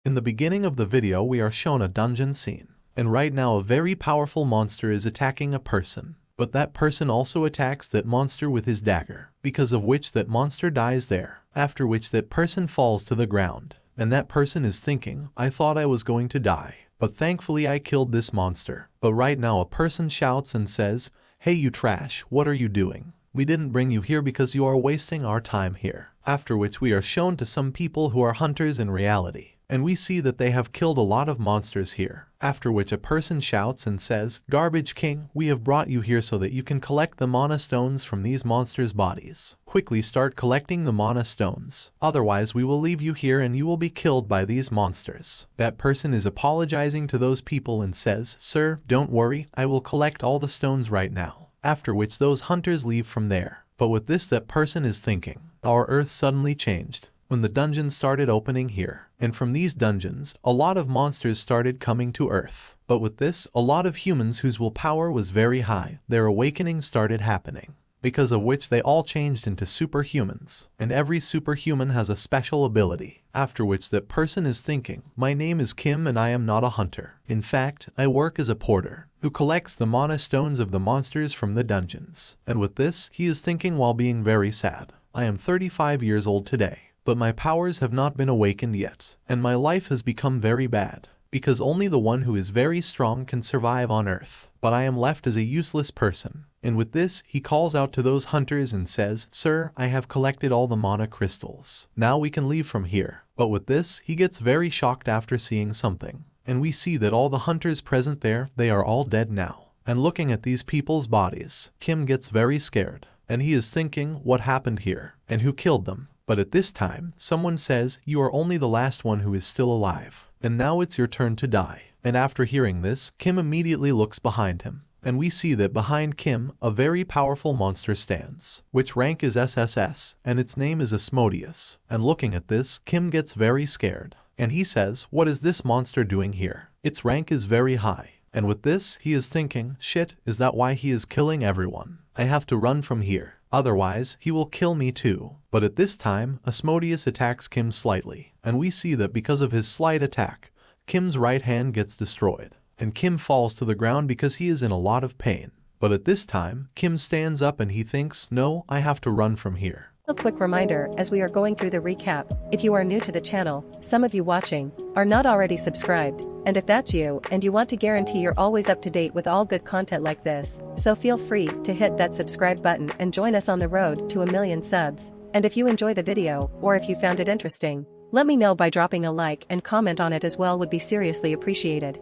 In the beginning of the video we are shown a dungeon scene, and right now a very powerful monster is attacking a person, but that person also attacks that monster with his dagger, because of which that monster dies there, after which that person falls to the ground, and that person is thinking, I thought I was going to die, but thankfully I killed this monster. But right now a person shouts and says, hey you trash, what are you doing? We didn't bring you here because you are wasting our time here. After which we are shown to some people who are hunters in reality, and we see that they have killed a lot of monsters here. After which a person shouts and says, Garbage King, we have brought you here so that you can collect the mana stones from these monsters' bodies. Quickly start collecting the mana stones, otherwise we will leave you here and you will be killed by these monsters. That person is apologizing to those people and says, Sir, don't worry, I will collect all the stones right now. After which those hunters leave from there. But with this that person is thinking, our earth suddenly changed when the dungeons started opening here, and from these dungeons, a lot of monsters started coming to Earth. But with this, a lot of humans whose willpower was very high, their awakening started happening, because of which they all changed into superhumans, and every superhuman has a special ability. After which that person is thinking, my name is Kim and I am not a hunter. In fact, I work as a porter, who collects the mana stones of the monsters from the dungeons. And with this, he is thinking while being very sad, I am 35 years old today. But my powers have not been awakened yet, and my life has become very bad, because only the one who is very strong can survive on Earth. But I am left as a useless person. And with this, he calls out to those hunters and says, Sir, I have collected all the mana crystals. Now we can leave from here. But with this, he gets very shocked after seeing something. And we see that all the hunters present there, they are all dead now. And looking at these people's bodies, Kim gets very scared. And he is thinking, what happened here? And who killed them? But at this time, someone says, you are only the last one who is still alive, and now it's your turn to die. And after hearing this, Kim immediately looks behind him, and we see that behind Kim, a very powerful monster stands, which rank is SSS, and its name is Asmodeus. And looking at this, Kim gets very scared, and he says, what is this monster doing here? Its rank is very high. And with this, he is thinking, shit, is that why he is killing everyone? I have to run from here. Otherwise, he will kill me too. But at this time, Asmodeus attacks Kim slightly, and we see that because of his slight attack, Kim's right hand gets destroyed, and Kim falls to the ground because he is in a lot of pain. But at this time, Kim stands up and he thinks, no, I have to run from here. A quick reminder as we are going through the recap, if you are new to the channel, some of you watching are not already subscribed, and if that's you and you want to guarantee you're always up to date with all good content like this, so feel free to hit that subscribe button and join us on the road to 1 million subs. And if you enjoy the video or if you found it interesting, let me know by dropping a like and comment on it as well, would be seriously appreciated.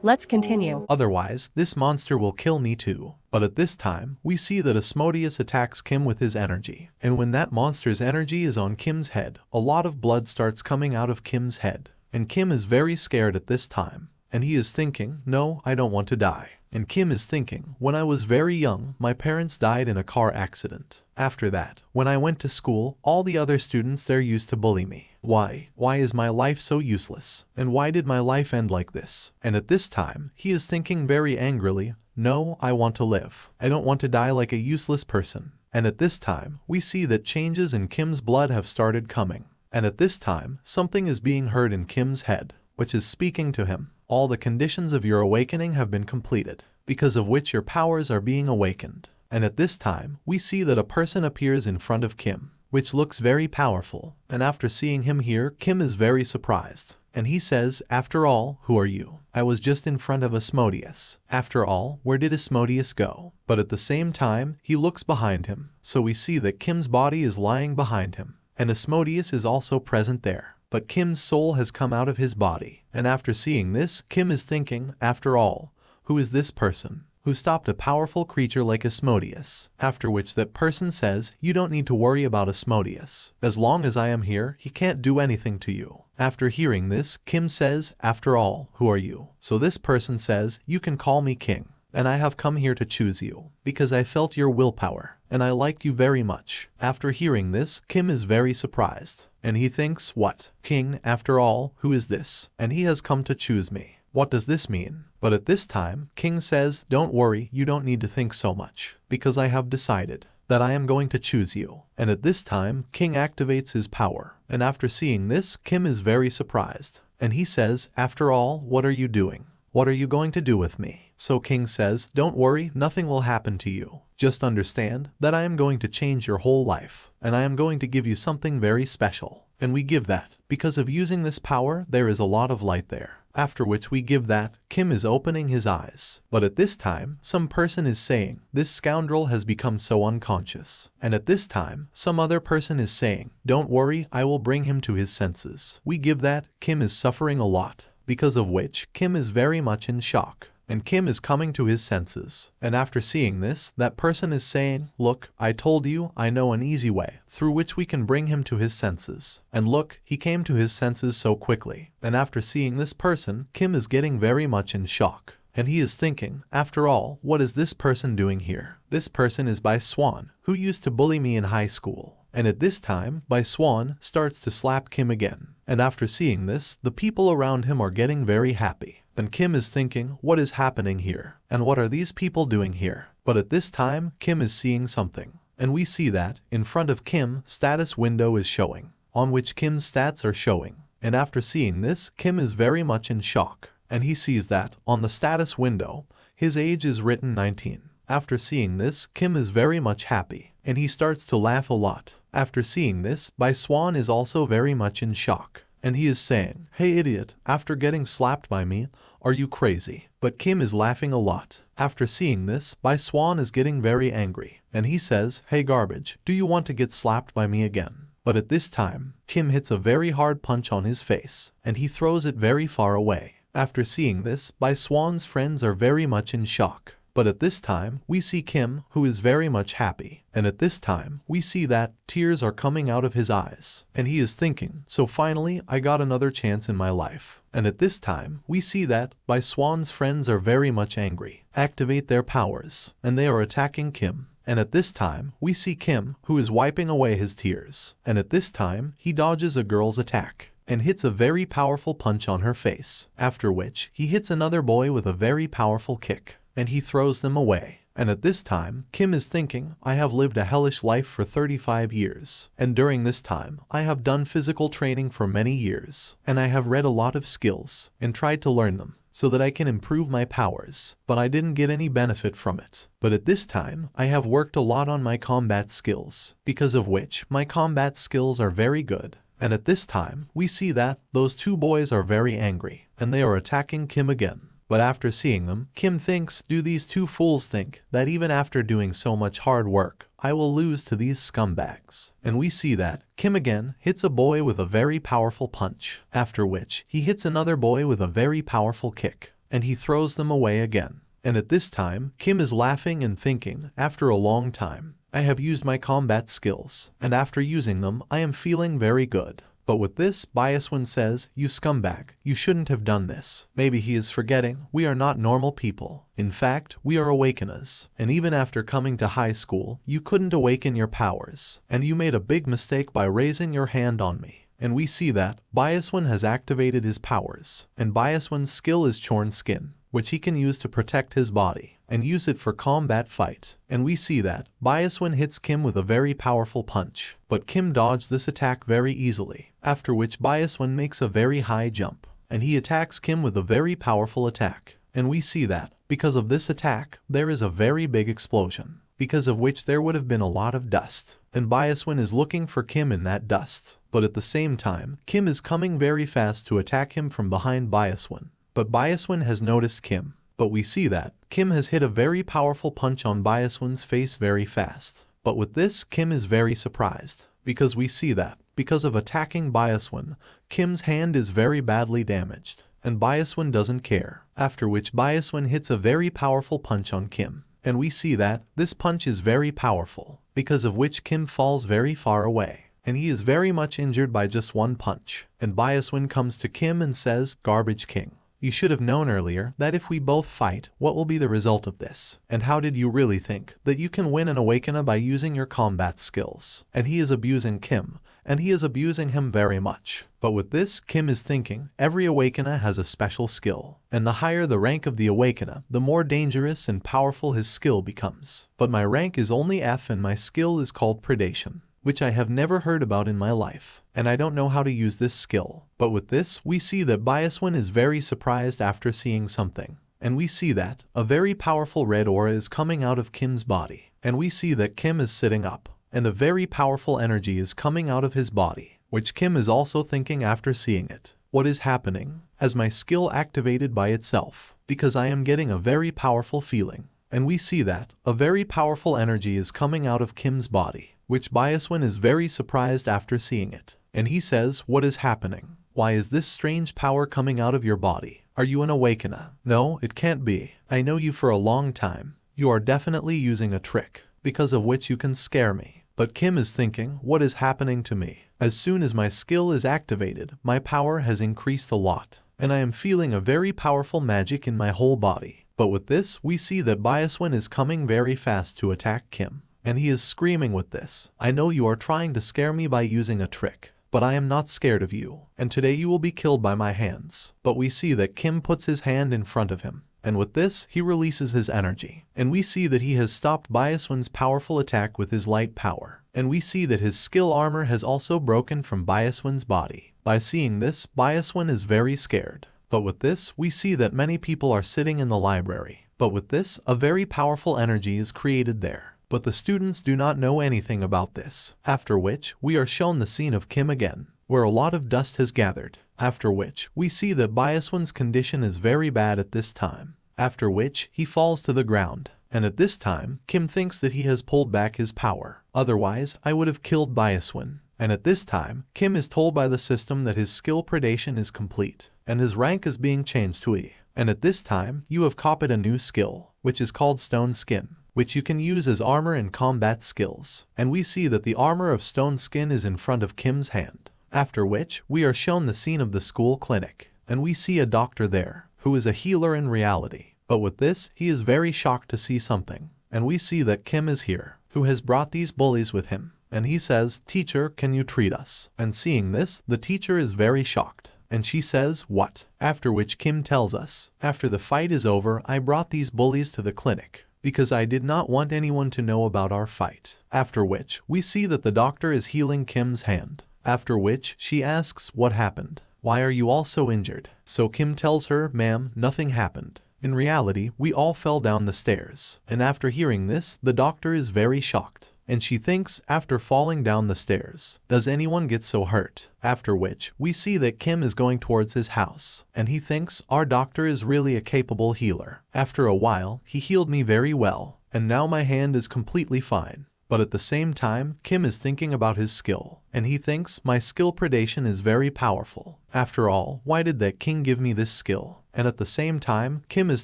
Let's continue. Otherwise, this monster will kill me too. But at this time, we see that Asmodeus attacks Kim with his energy. And when that monster's energy is on Kim's head, a lot of blood starts coming out of Kim's head. And Kim is very scared at this time. And he is thinking, no, I don't want to die. And Kim is thinking, when I was very young, my parents died in a car accident. After that, when I went to school, all the other students there used to bully me. Why? Why is my life so useless? And why did my life end like this? And at this time, he is thinking very angrily, no, I want to live. I don't want to die like a useless person. And at this time, we see that changes in Kim's blood have started coming. And at this time, something is being heard in Kim's head, which is speaking to him. All the conditions of your awakening have been completed, because of which your powers are being awakened. And at this time, we see that a person appears in front of Kim, which looks very powerful. And after seeing him here, Kim is very surprised. And he says, after all, who are you? I was just in front of Asmodeus. After all, where did Asmodeus go? But at the same time, he looks behind him. So we see that Kim's body is lying behind him, and Asmodeus is also present there. But Kim's soul has come out of his body. And after seeing this, Kim is thinking, after all, who is this person who stopped a powerful creature like Asmodeus? After which that person says, you don't need to worry about Asmodeus. As long as I am here, he can't do anything to you. After hearing this, Kim says, after all, who are you? So this person says, you can call me King. And I have come here to choose you, because I felt your willpower, and I liked you very much. After hearing this, Kim is very surprised, and he thinks, what? King, after all, who is this? And he has come to choose me. What does this mean? But at this time, King says, don't worry, you don't need to think so much, because I have decided that I am going to choose you. And at this time, King activates his power, and after seeing this, Kim is very surprised. and he says, after all, what are you doing? What are you going to do with me? So King says, don't worry, nothing will happen to you. Just understand that I am going to change your whole life, and I am going to give you something very special. And we give that. Because of using this power, there is a lot of light there. After which we give that, Kim is opening his eyes. But at this time, some person is saying, this scoundrel has become so unconscious. And at this time, some other person is saying, don't worry, I will bring him to his senses. We give that, Kim is suffering a lot. Because of which, Kim is very much in shock. And Kim is coming to his senses. And after seeing this, that person is saying, look, I told you, I know an easy way through which we can bring him to his senses. And look, he came to his senses so quickly. And after seeing this person, Kim is getting very much in shock. And he is thinking, after all, what is this person doing here? This person is Bai Swan, who used to bully me in high school. And at this time, Bai Swan starts to slap Kim again. And after seeing this, the people around him are getting very happy. And Kim is thinking, what is happening here? And what are these people doing here? But at this time, Kim is seeing something. And we see that, in front of Kim, status window is showing, on which Kim's stats are showing. And after seeing this, Kim is very much in shock. And he sees that, on the status window, his age is written 19. After seeing this, Kim is very much happy. And he starts to laugh a lot. After seeing this, Bai Swan is also very much in shock. And he is saying, hey idiot, after getting slapped by me, are you crazy? But Kim is laughing a lot. After seeing this, Bai Swan is getting very angry. And he says, hey garbage, do you want to get slapped by me again? But at this time, Kim hits a very hard punch on his face. And he throws it very far away. After seeing this, Bai Swan's friends are very much in shock. But at this time, we see Kim, who is very much happy. And at this time, we see that tears are coming out of his eyes. And he is thinking, so finally, I got another chance in my life. And at this time, we see that Bai Swan's friends are very much angry, activate their powers, and they are attacking Kim. And at this time, we see Kim, who is wiping away his tears. And at this time, he dodges a girl's attack and hits a very powerful punch on her face. After which, he hits another boy with a very powerful kick. And he throws them away. And at this time, Kim is thinking, I have lived a hellish life for 35 years. And during this time, I have done physical training for many years. And I have read a lot of skills and tried to learn them so that I can improve my powers. But I didn't get any benefit from it. But at this time, I have worked a lot on my combat skills, because of which my combat skills are very good. And at this time, we see that those two boys are very angry and they are attacking Kim again. But after seeing them, Kim thinks, do these two fools think that even after doing so much hard work, I will lose to these scumbags? And we see that Kim again hits a boy with a very powerful punch, after which he hits another boy with a very powerful kick, and he throws them away again. And at this time, Kim is laughing and thinking, after a long time, I have used my combat skills, and after using them, I am feeling very good. But with this, Biaswin says, you scumbag, you shouldn't have done this. Maybe he is forgetting, we are not normal people. In fact, we are awakeners. And even after coming to high school, you couldn't awaken your powers. And you made a big mistake by raising your hand on me. And we see that Biaswin has activated his powers. And Biaswin's skill is Chorn Skin, which he can use to protect his body and use it for combat fight. And we see that Biaswin hits Kim with a very powerful punch, but Kim dodged this attack very easily, after which Biaswin makes a very high jump, and he attacks Kim with a very powerful attack. And we see that, because of this attack, there is a very big explosion, because of which there would have been a lot of dust, and Biaswin is looking for Kim in that dust. But at the same time, Kim is coming very fast to attack him from behind Biaswin. But Biaswin has noticed Kim. But we see that Kim has hit a very powerful punch on Biaswin's face very fast. But with this, Kim is very surprised, because we see that, because of attacking Biaswin, Kim's hand is very badly damaged, and Biaswin doesn't care, after which Biaswin hits a very powerful punch on Kim. And we see that this punch is very powerful, because of which Kim falls very far away, and he is very much injured by just one punch. And Biaswin comes to Kim and says, Garbage King, you should have known earlier that if we both fight, what will be the result of this? And how did you really think that you can win an Awakener by using your combat skills? And he is abusing Kim, and he is abusing him very much. But with this, Kim is thinking, every Awakener has a special skill, and the higher the rank of the Awakener, the more dangerous and powerful his skill becomes. But my rank is only F and my skill is called Predation. which I have never heard about in my life, and I don't know how to use this skill. But with this, we see that Biaswin is very surprised after seeing something. And we see that a very powerful red aura is coming out of Kim's body. And we see that Kim is sitting up, and a very powerful energy is coming out of his body, which Kim is also thinking after seeing it. What is happening? Has my skill activated by itself? Because I am getting a very powerful feeling. And we see that a very powerful energy is coming out of Kim's body, which Biaswin is very surprised after seeing it. And he says, what is happening? Why is this strange power coming out of your body? Are you an awakener? No, it can't be. I know you for a long time. You are definitely using a trick, because of which you can scare me. But Kim is thinking, what is happening to me? As soon as my skill is activated, my power has increased a lot, and I am feeling a very powerful magic in my whole body. But with this, we see that Biaswin is coming very fast to attack Kim, and he is screaming with this. I know you are trying to scare me by using a trick, but I am not scared of you, and today you will be killed by my hands. But we see that Kim puts his hand in front of him, and with this, he releases his energy. And we see that he has stopped Biaswin's powerful attack with his light power. And we see that his skill armor has also broken from Biaswin's body. By seeing this, Biaswin is very scared. But with this, we see that many people are sitting in the library. But with this, a very powerful energy is created there. But the students do not know anything about this. After which, we are shown the scene of Kim again, where a lot of dust has gathered. After which, we see that Biaswin's condition is very bad at this time. After which, he falls to the ground. And at this time, Kim thinks that he has pulled back his power. Otherwise, I would have killed Biaswin. And at this time, Kim is told by the system that his skill predation is complete, and his rank is being changed to E. And at this time, you have copied a new skill, which is called Stone Skin, which you can use as armor and combat skills. And we see that the armor of Stone Skin is in front of Kim's hand. After which, we are shown the scene of the school clinic, and we see a doctor there, who is a healer in reality. But with this, he is very shocked to see something. And we see that Kim is here, who has brought these bullies with him. And he says, teacher, can you treat us? And seeing this, the teacher is very shocked. And she says, what? After which Kim tells us, after the fight is over, I brought these bullies to the clinic, because I did not want anyone to know about our fight. After which, we see that the doctor is healing Kim's hand. After which, she asks, what happened? Why are you all so injured? So Kim tells her, ma'am, nothing happened. In reality, we all fell down the stairs. And after hearing this, the doctor is very shocked. And she thinks, after falling down the stairs, does anyone get so hurt? After which, we see that Kim is going towards his house. And he thinks, our doctor is really a capable healer. After a while, he healed me very well. And now my hand is completely fine. But at the same time, Kim is thinking about his skill. And he thinks, my skill predation is very powerful. After all, why did that king give me this skill? And at the same time, Kim is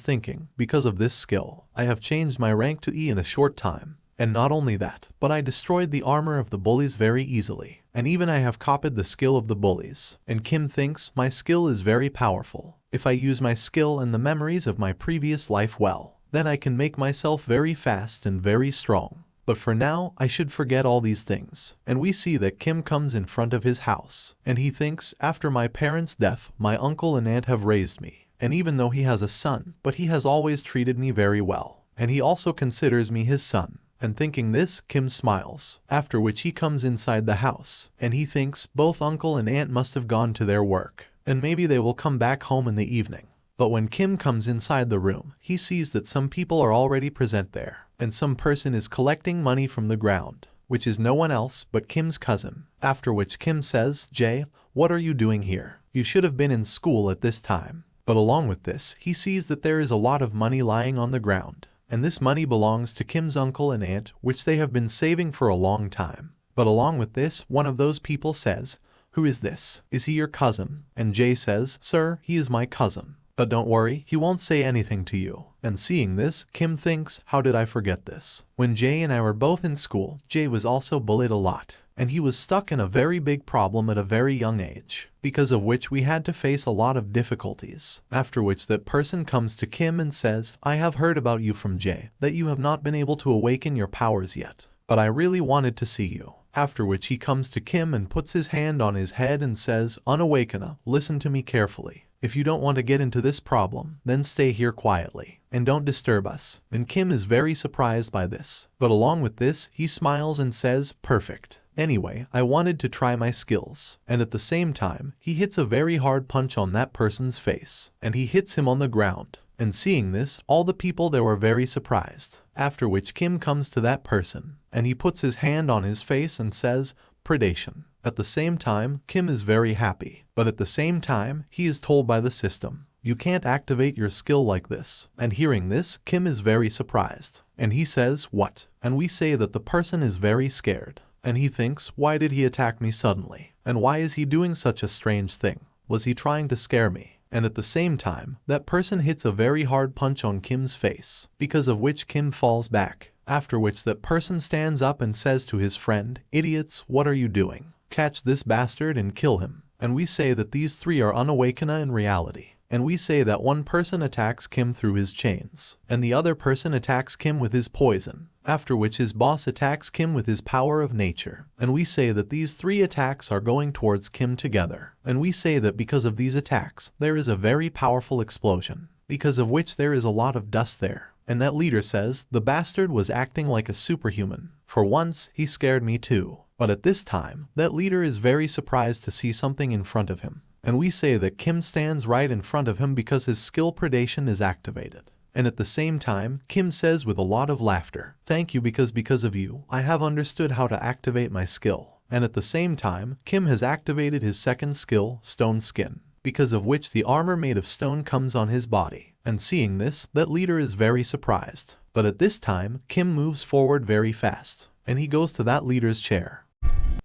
thinking, because of this skill, I have changed my rank to E in a short time. And not only that, but I destroyed the armor of the bullies very easily. And even I have copied the skill of the bullies. And Kim thinks, my skill is very powerful. If I use my skill and the memories of my previous life well, then I can make myself very fast and very strong. But for now, I should forget all these things. And we see that Kim comes in front of his house. And he thinks, after my parents' death, my uncle and aunt have raised me. And even though he has a son, but he has always treated me very well. And he also considers me his son. And thinking this, Kim smiles. After which he comes inside the house. And he thinks, both uncle and aunt must have gone to their work. And maybe they will come back home in the evening. But when Kim comes inside the room, he sees that some people are already present there. And some person is collecting money from the ground, which is no one else but Kim's cousin. After which Kim says, Jay, what are you doing here? You should have been in school at this time. But along with this, he sees that there is a lot of money lying on the ground. And this money belongs to Kim's uncle and aunt, which they have been saving for a long time. But along with this, one of those people says, who is this? Is he your cousin? And Jay says, sir, he is my cousin. But don't worry, he won't say anything to you. And seeing this, Kim thinks, how did I forget this? When Jay and I were both in school, Jay was also bullied a lot. And he was stuck in a very big problem at a very young age, because of which we had to face a lot of difficulties. After which that person comes to Kim and says, I have heard about you from Jay, that you have not been able to awaken your powers yet. But I really wanted to see you. After which he comes to Kim and puts his hand on his head and says, Unawakener, listen to me carefully. If you don't want to get into this problem, then stay here quietly, and don't disturb us. And Kim is very surprised by this. But along with this, he smiles and says, perfect. Anyway, I wanted to try my skills, and at the same time, he hits a very hard punch on that person's face, and he hits him on the ground. And seeing this, all the people there were very surprised, after which Kim comes to that person, and he puts his hand on his face and says, "Predation." At the same time, Kim is very happy, but at the same time, he is told by the system, "You can't activate your skill like this." And hearing this, Kim is very surprised, and he says, "What?" And we say that the person is very scared, and he thinks, "Why did he attack me suddenly? And why is he doing such a strange thing? Was he trying to scare me?" And at the same time, that person hits a very hard punch on Kim's face, because of which Kim falls back, after which that person stands up and says to his friend, "Idiots, what are you doing? Catch this bastard and kill him." And we say that these three are unawakena in reality. And we say that one person attacks Kim through his chains, and the other person attacks Kim with his poison, after which his boss attacks Kim with his power of nature. And we say that these three attacks are going towards Kim together. And we say that because of these attacks, there is a very powerful explosion, because of which there is a lot of dust there. And that leader says, "The bastard was acting like a superhuman. For once, he scared me too." But at this time, that leader is very surprised to see something in front of him. And we say that Kim stands right in front of him because his skill predation is activated. And at the same time, Kim says with a lot of laughter, "Thank you, because of you, I have understood how to activate my skill." And at the same time, Kim has activated his second skill, Stone Skin, because of which the armor made of stone comes on his body. And seeing this, that leader is very surprised. But at this time, Kim moves forward very fast, and he goes to that leader's chair.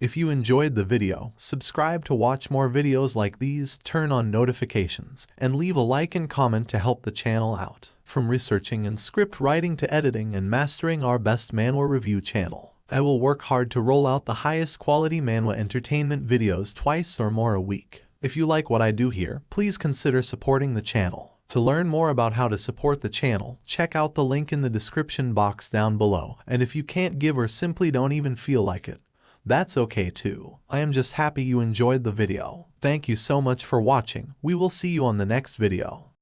If you enjoyed the video, subscribe to watch more videos like these, turn on notifications, and leave a like and comment to help the channel out. From researching and script writing to editing and mastering our best manhwa review channel, I will work hard to roll out the highest quality manhwa entertainment videos twice or more a week. If you like what I do here, please consider supporting the channel. To learn more about how to support the channel, check out the link in the description box down below. And if you can't give or simply don't even feel like it, that's okay too. I am just happy you enjoyed the video. Thank you so much for watching. We will see you on the next video.